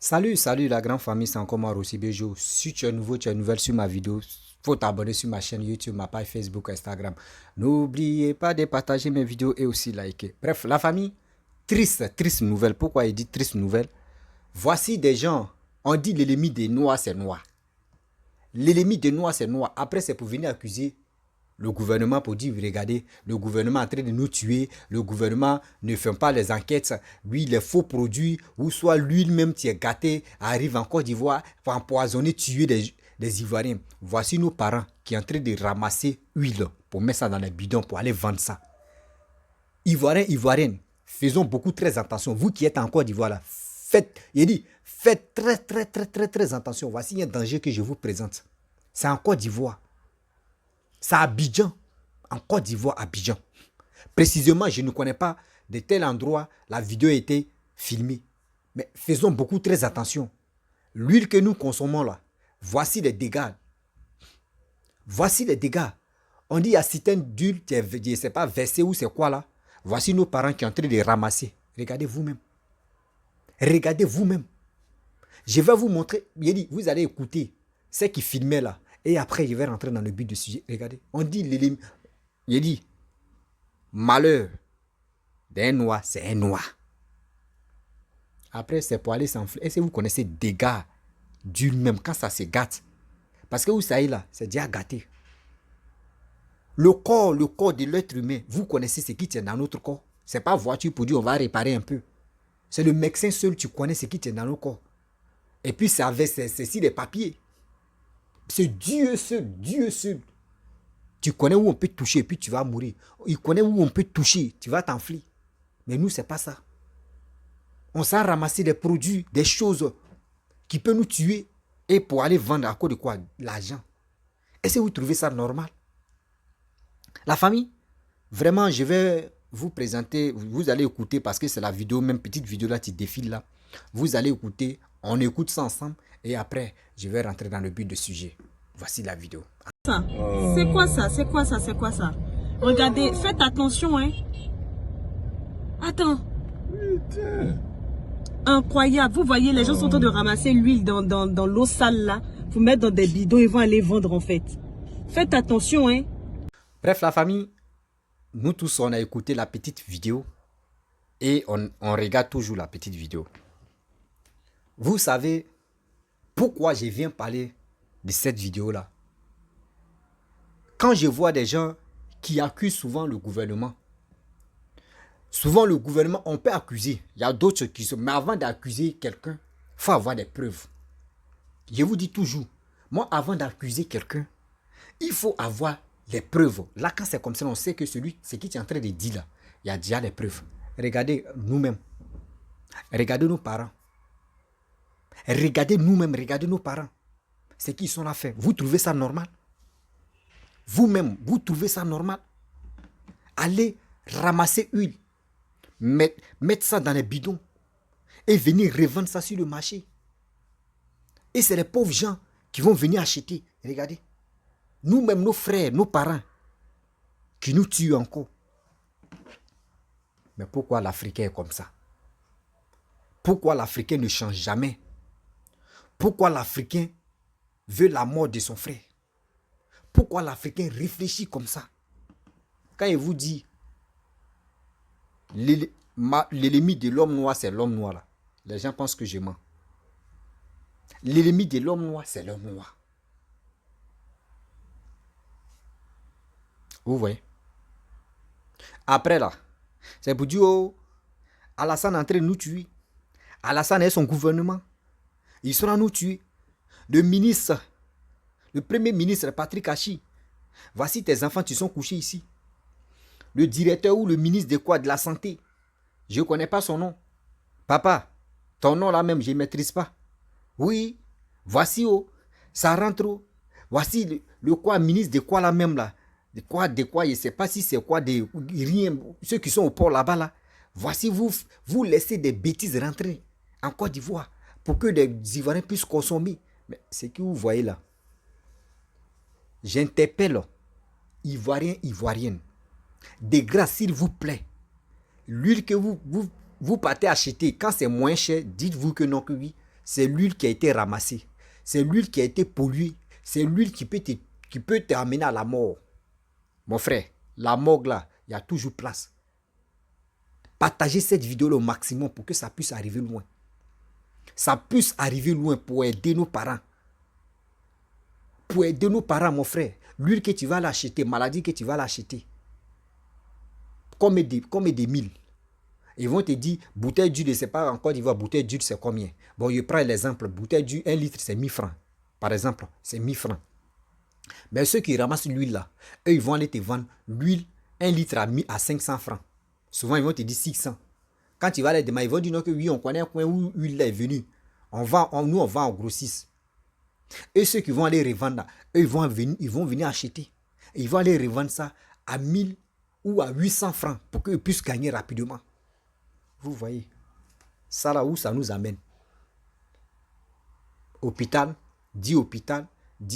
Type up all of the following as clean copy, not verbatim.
Salut la grande famille, c'est encore moi Rossi Bejo. Si tu es nouveau, tu es nouvelle sur ma vidéo, faut t'abonner sur ma chaîne YouTube, ma page Facebook, Instagram. N'oubliez pas de partager mes vidéos et aussi liker. Bref, la famille, triste nouvelle. Pourquoi il dit triste nouvelle? Voici des gens, on dit l'ennemi des noirs, c'est noir. L'ennemi des noirs, c'est noir. Après, c'est pour venir accuser le gouvernement pour dire, regardez, le gouvernement est en train de nous tuer, le gouvernement ne fait pas les enquêtes, lui, les faux produits, ou soit lui-même qui est gâté, arrive en Côte d'Ivoire pour empoisonner, tuer des Ivoiriens. Voici nos parents qui sont en train de ramasser huile pour mettre ça dans les bidons, pour aller vendre ça. Ivoiriens, Ivoiriennes, faisons beaucoup très attention. Vous qui êtes en Côte d'Ivoire, là, faites très attention. Voici un danger que je vous présente. C'est en Côte d'Ivoire. C'est à Abidjan, en Côte d'Ivoire, Abidjan. Précisément, je ne connais pas de tel endroit, la vidéo a été filmée. Mais faisons beaucoup très attention. L'huile que nous consommons là, voici les dégâts. Voici les dégâts. On dit il y a certaines d'huile, je ne sais pas, versée ou c'est quoi là. Voici nos parents qui sont en train de ramasser. Regardez vous-même. Regardez vous-même. Je vais vous montrer, vous allez écouter ce qui filmait là. Et après, je vais rentrer dans le but du sujet. Regardez, on dit, malheur d'un noir, c'est un noir. Après, c'est pour aller s'enfler. Est-ce que vous connaissez dégâts d'huile même quand ça se gâte? Parce que vous savez là, c'est déjà gâté. Le corps de l'être humain, vous connaissez ce qui tient dans notre corps. Ce n'est pas voiture pour dire on va réparer un peu. C'est le médecin seul, tu connais ce qui tient dans le corps. Et puis, c'est avec ceci les papiers. C'est Dieu seul. Tu connais où on peut toucher et puis tu vas mourir. Il connaît où on peut toucher, tu vas t'enfler. Mais nous, c'est pas ça. On s'est ramassé des produits, des choses qui peuvent nous tuer et pour aller vendre à cause de quoi? L'argent. Est-ce que vous trouvez ça normal? La famille, vraiment, je vais vous présenter, vous allez écouter parce que c'est la vidéo, même petite vidéo là qui défile là. Vous allez écouter, on écoute ça ensemble et après, je vais rentrer dans le but du sujet. Voici la vidéo. C'est quoi ça? C'est quoi ça? C'est quoi ça? Regardez, faites attention, hein. Attends. Putain. Incroyable. Vous voyez, les gens sont en train de ramasser l'huile dans l'eau sale là. Vous mettre dans des bidons, ils vont aller vendre en fait. Faites attention, hein. Bref, la famille, nous tous, on a écouté la petite vidéo et on regarde toujours la petite vidéo. Vous savez pourquoi je viens parler de cette vidéo-là? Quand je vois des gens qui accusent souvent le gouvernement, on peut accuser. Il y a d'autres qui sont... Mais avant d'accuser quelqu'un, il faut avoir des preuves. Je vous dis toujours, moi, avant d'accuser quelqu'un, il faut avoir les preuves. Là, quand c'est comme ça, on sait que ce qui est en train de dire là, il y a déjà des preuves. Regardez nous-mêmes. Regardez nos parents. Regardez nous-mêmes, regardez nos parents. Ce qu'ils sont là fait. Vous trouvez ça normal? Vous-même, vous trouvez ça normal? Allez ramasser huile, mettre ça dans les bidons et venir revendre ça sur le marché. Et c'est les pauvres gens qui vont venir acheter. Regardez. Nous-mêmes, nos frères, nos parents, qui nous tuent encore. Mais pourquoi l'Africain est comme ça? Pourquoi l'Africain ne change jamais? Pourquoi l'Africain veut la mort de son frère? Pourquoi l'Africain réfléchit comme ça? Quand il vous dit l'ennemi de l'homme noir, c'est l'homme noir là. Les gens pensent que je mens. L'ennemi de l'homme noir, c'est l'homme noir. Vous voyez? Après là, c'est pour dire, oh, Alassane est en train de nous tuer. Alassane et son gouvernement, ils seront nous tuer. Le premier ministre Patrick Hachi, voici tes enfants, ils sont couchés ici. Le directeur ou le ministre de quoi? De la santé. Je ne connais pas son nom. Papa, ton nom là même, je ne maîtrise pas. Oui, voici, oh, ça rentre. Oh. Voici le quoi, ministre de quoi là même là. De quoi, je ne sais pas si c'est quoi, de rien. Ceux qui sont au port là-bas là. Voici, vous laissez des bêtises rentrer en Côte d'Ivoire pour que les Ivoiriens puissent consommer. Mais ce que vous voyez là, j'interpelle Ivoiriens, Ivoiriennes. De grâce, s'il vous plaît, l'huile que vous partez acheter, quand c'est moins cher, dites-vous que non, que oui. c'est l'huile qui a été ramassée. C'est l'huile qui a été polluée. C'est l'huile qui peut t'amener à la mort. Mon frère, la mort là, il y a toujours place. Partagez cette vidéo au maximum pour que ça puisse arriver loin. Ça puisse arriver loin pour aider nos parents. Pour aider nos parents, mon frère. L'huile que tu vas l'acheter, maladie que tu vas l'acheter. Comme des mille. Ils vont te dire, bouteille d'huile, je ne sais pas encore, ils vont bouteille d'huile, c'est combien. Bon, je prends l'exemple, bouteille d'huile, 1 litre, c'est 1000 francs. Par exemple, c'est 1000 francs. Mais ceux qui ramassent l'huile là, eux, ils vont aller te vendre l'huile, 1 litre à 500 francs. Souvent, ils vont te dire 600. Quand tu vas les demander, ils vont dire non, que oui, on connaît un coin où l'huile là est venue. Nous, on vend en grossiste. Et ceux qui vont aller revendre là, eux, ils vont venir acheter. Et ils vont aller revendre ça à 1000 ou à 800 francs pour qu'ils puissent gagner rapidement. Vous voyez, ça là où ça nous amène. Hôpital, dit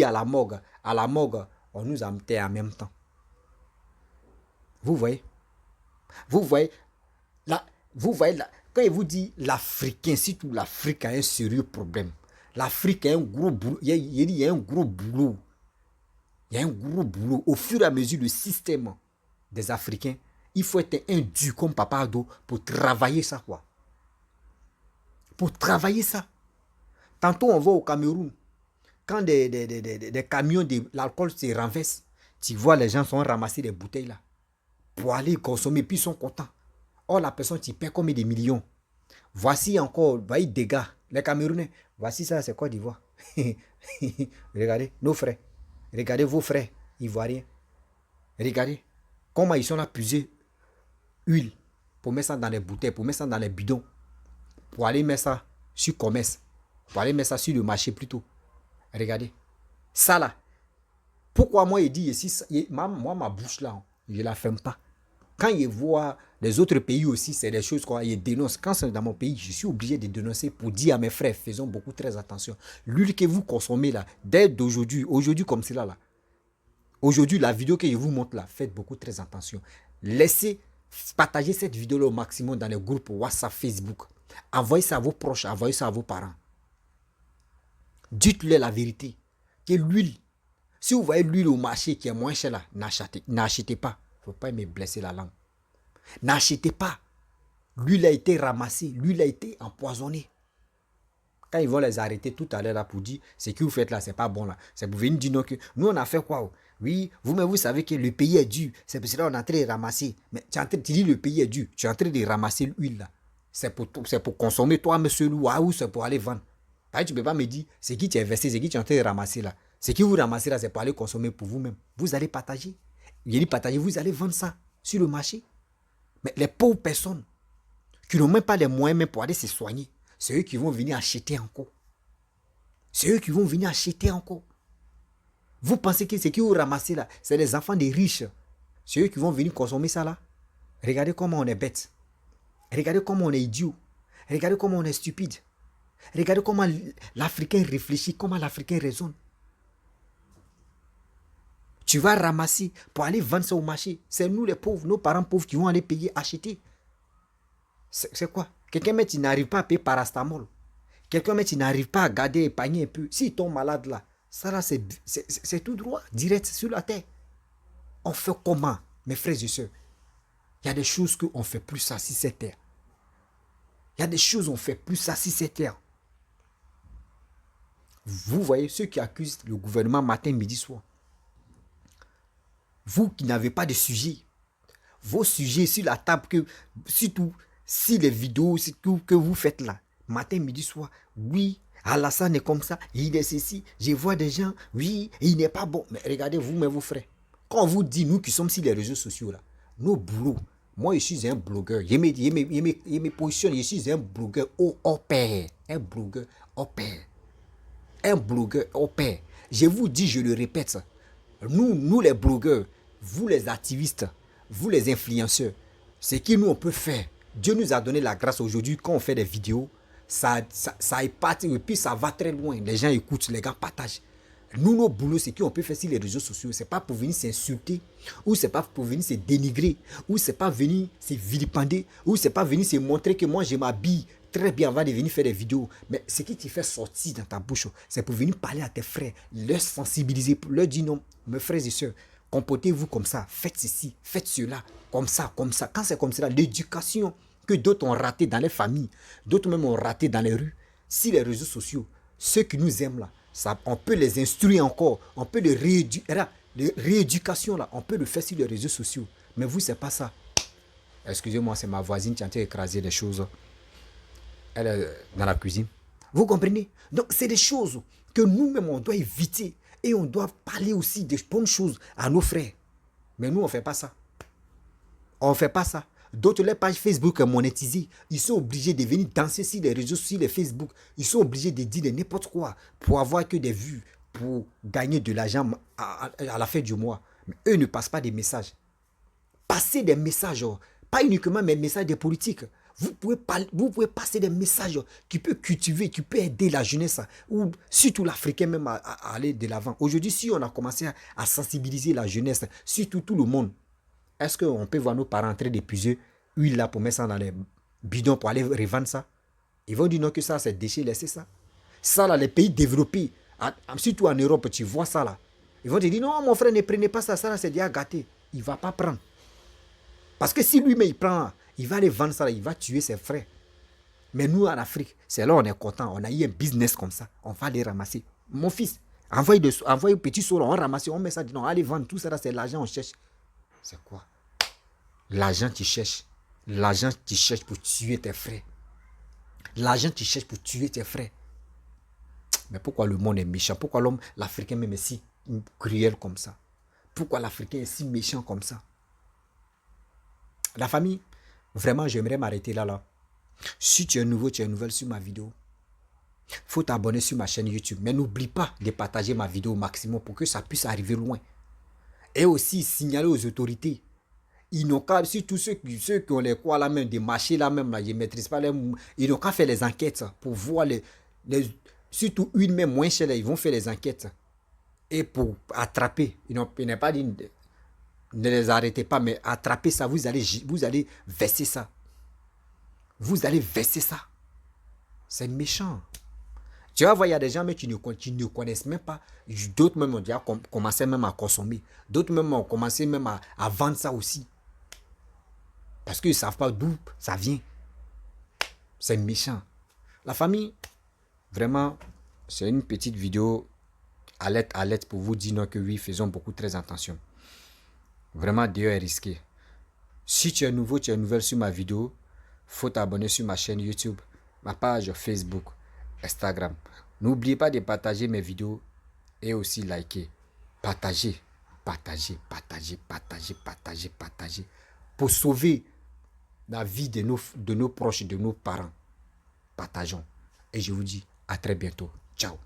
à la morgue. À la morgue, on nous a mis en même temps. Vous voyez, là, quand il vous dit l'Africain, surtout l'Afrique a un sérieux problème. L'Afrique a un gros boulot. Il y a un gros boulot. Il y a un gros boulot. Au fur et à mesure, le système des Africains, il faut être un dur comme Papa Ado pour travailler ça, quoi. Pour travailler ça. Tantôt, on va au Cameroun. Quand des camions de l'alcool se renversent, tu vois, les gens sont ramassés des bouteilles là. Pour aller consommer, puis ils sont contents. Or, la personne, tu paies combien de millions? Voici encore, voyez, des gars, les Camerounais. Voici ça, c'est Côte d'Ivoire. Regardez, nos frères. Regardez vos frères ivoiriens. Regardez comment ils sont là puiser huile pour mettre ça dans les bouteilles, pour mettre ça dans les bidons, pour aller mettre ça sur commerce, pour aller mettre ça sur le marché plutôt. Regardez. Ça là. Pourquoi moi, il dit ici, moi, ma bouche là, je ne la ferme pas. Quand il voit les autres pays aussi, c'est des choses qu'il dénonce. Quand c'est dans mon pays, je suis obligé de dénoncer pour dire à mes frères, faisons beaucoup très attention. L'huile que vous consommez là, dès d'aujourd'hui, aujourd'hui comme cela là, aujourd'hui, la vidéo que je vous montre là, faites beaucoup très attention. Laissez partager cette vidéo au maximum dans les groupes WhatsApp, Facebook. Envoyez ça à vos proches, envoyez ça à vos parents. Dites-leur la vérité. Que l'huile, si vous voyez l'huile au marché qui est moins chère là, n'achetez pas. Il ne faut pas me blesser la langue. N'achetez pas. L'huile a été ramassée, l'huile a été empoisonnée. Quand ils vont les arrêter tout à l'heure là pour dire, ce que vous faites là, c'est pas bon là. C'est pour venir dire non que nous on a fait quoi? Oui, vous-même vous savez que le pays est dur. C'est pour cela qu'on est en train de ramasser. Mais tu dis le pays est dur. Tu es en train de ramasser l'huile là. C'est pour consommer toi, monsieur Lou, ou c'est pour aller vendre. Tu ne peux pas me dire, c'est qui tu as versé, c'est qui tu es en train de ramasser là. Ce qui vous ramassez là, c'est pour aller consommer pour vous-même. Vous allez partager. Il dit partager, vous allez vendre ça sur le marché. Mais les pauvres personnes qui n'ont même pas les moyens même pour aller se soigner, c'est eux qui vont venir acheter encore. C'est eux qui vont venir acheter encore. Vous pensez que ce qui vous ramassez là, c'est les enfants des riches. C'est eux qui vont venir consommer ça là. Regardez comment on est bête. Regardez comment on est idiot. Regardez comment on est stupide. Regardez comment l'Africain réfléchit, comment l'Africain raisonne. Tu vas ramasser pour aller vendre ça au marché. C'est nous les pauvres, nos parents pauvres qui vont aller payer, acheter. C'est quoi? Quelqu'un mais tu n'arrives pas à payer parastamol. Quelqu'un mais tu n'arrives pas à garder, épargner un peu. S'ils tombent malades là, ça là c'est tout droit, direct sur la terre. On fait comment, mes frères et sœurs? Il y a des choses qu'on ne fait plus ça sur cette terre. Il y a des choses qu'on ne fait plus ça sur cette terre. Vous voyez ceux qui accusent le gouvernement matin, midi, soir. Vous qui n'avez pas de sujet, vos sujets sur la table, surtout si les vidéos que vous faites là, matin, midi, soir, oui, Alassane est comme ça, il est ceci, je vois des gens, oui, il n'est pas bon. Mais regardez vous, mais vos frères, quand on vous dit, nous qui sommes sur les réseaux sociaux là, nos boulots, moi je suis un blogueur, je me positionne, je suis un blogueur au pair, un blogueur au pair. Un blogueur au pair. Je vous dis, je le répète, nous les blogueurs, vous les activistes, vous les influenceurs, ce que nous on peut faire. Dieu nous a donné la grâce aujourd'hui quand on fait des vidéos, ça épate et puis ça va très loin. Les gens écoutent, les gars partagent. Nous, nos boulots, c'est qu'on peut faire sur les réseaux sociaux. C'est pas pour venir s'insulter, ou c'est pas pour venir se dénigrer, ou c'est pas venir se vilipender, ou c'est pas venir se montrer que moi je m'habille très bien, on va venir faire des vidéos. Mais ce qui te fait sortir dans ta bouche, c'est pour venir parler à tes frères, leur sensibiliser, pour leur dire non, mes frères et sœurs, comportez-vous comme ça, faites ceci, faites cela, comme ça, comme ça. Quand c'est comme cela, l'éducation que d'autres ont raté dans les familles, d'autres même ont raté dans les rues, si les réseaux sociaux, ceux qui nous aiment là, ça, on peut les instruire encore, on peut les rééduquer. Les rééducation là, on peut le faire sur les réseaux sociaux. Mais vous, c'est pas ça. Excusez-moi, c'est ma voisine qui a écrasé des choses. Elle est dans la cuisine. Vous comprenez? Donc, c'est des choses que nous-mêmes, on doit éviter. Et on doit parler aussi des bonnes choses à nos frères. Mais nous, on ne fait pas ça. On ne fait pas ça. D'autres, les pages Facebook monétisées, ils sont obligés de venir danser sur les réseaux, sur les Facebook. Ils sont obligés de dire n'importe quoi pour avoir que des vues, pour gagner de l'argent à la fin du mois. Mais eux ne passent pas des messages. Passez des messages, pas uniquement des messages des politiques. Vous pouvez passer des messages qui peuvent cultiver, qui peuvent aider la jeunesse, ou surtout l'Africain même à aller de l'avant. Aujourd'hui, si on a commencé à sensibiliser la jeunesse, surtout tout le monde, est-ce qu'on peut voir nos parents en train d'épuiser l'huile là pour mettre ça dans les bidons pour aller revendre ça? Ils vont dire non que ça, c'est déchet, laissez ça. Ça là, les pays développés, surtout en Europe, tu vois ça là. Ils vont te dire non, mon frère, ne prenez pas ça, ça là, c'est déjà gâté. Il ne va pas prendre. Parce que si lui-même il prend, il va aller vendre ça, là, il va tuer ses frères. Mais nous, en Afrique, c'est là on est content. On a eu un business comme ça. On va les ramasser. Mon fils, envoyez un petit saut, on ramasse, on met ça, non, allez vendre. Tout ça, là, c'est l'argent, on cherche. C'est quoi? L'argent, tu cherches. L'argent, tu cherches pour tuer tes frères. L'argent, tu cherches pour tuer tes frères. Mais pourquoi le monde est méchant? Pourquoi l'homme, l'Africain même est si cruel comme ça? Pourquoi l'Africain est si méchant comme ça? La famille, vraiment, j'aimerais m'arrêter là. Si tu es nouveau, tu es nouvelle sur ma vidéo, il faut t'abonner sur ma chaîne YouTube. Mais n'oublie pas de partager ma vidéo au maximum pour que ça puisse arriver loin. Et aussi signaler aux autorités. Ils n'ont qu'à, surtout ceux qui ont les quoi là même, des marchés là même, là, ils ne maîtrisent pas les... Ils n'ont qu'à faire les enquêtes pour voir surtout une même moins chère, ils vont faire les enquêtes. Et pour attraper, ils n'ont pas dit... Ne les arrêtez pas, mais attrapez ça, vous allez verser ça. Vous allez verser ça. C'est méchant. Tu vas voir, il y a des gens mais qui ne connaissent même pas. D'autres même ont déjà commencé même à consommer. D'autres même ont commencé même à vendre ça aussi. Parce qu'ils ne savent pas d'où ça vient. C'est méchant. La famille, vraiment, c'est une petite vidéo alerte pour vous dire non, que oui, faisons beaucoup très attention. Vraiment, Dieu est risqué. Si tu es nouveau, tu es nouvelle sur ma vidéo, faut t'abonner sur ma chaîne YouTube, ma page Facebook, Instagram. N'oubliez pas de partager mes vidéos et aussi liker. Partagez, partagez, partagez, partagez, partagez, partagez. Pour sauver la vie de nos proches, de nos parents. Partageons. Et je vous dis à très bientôt. Ciao.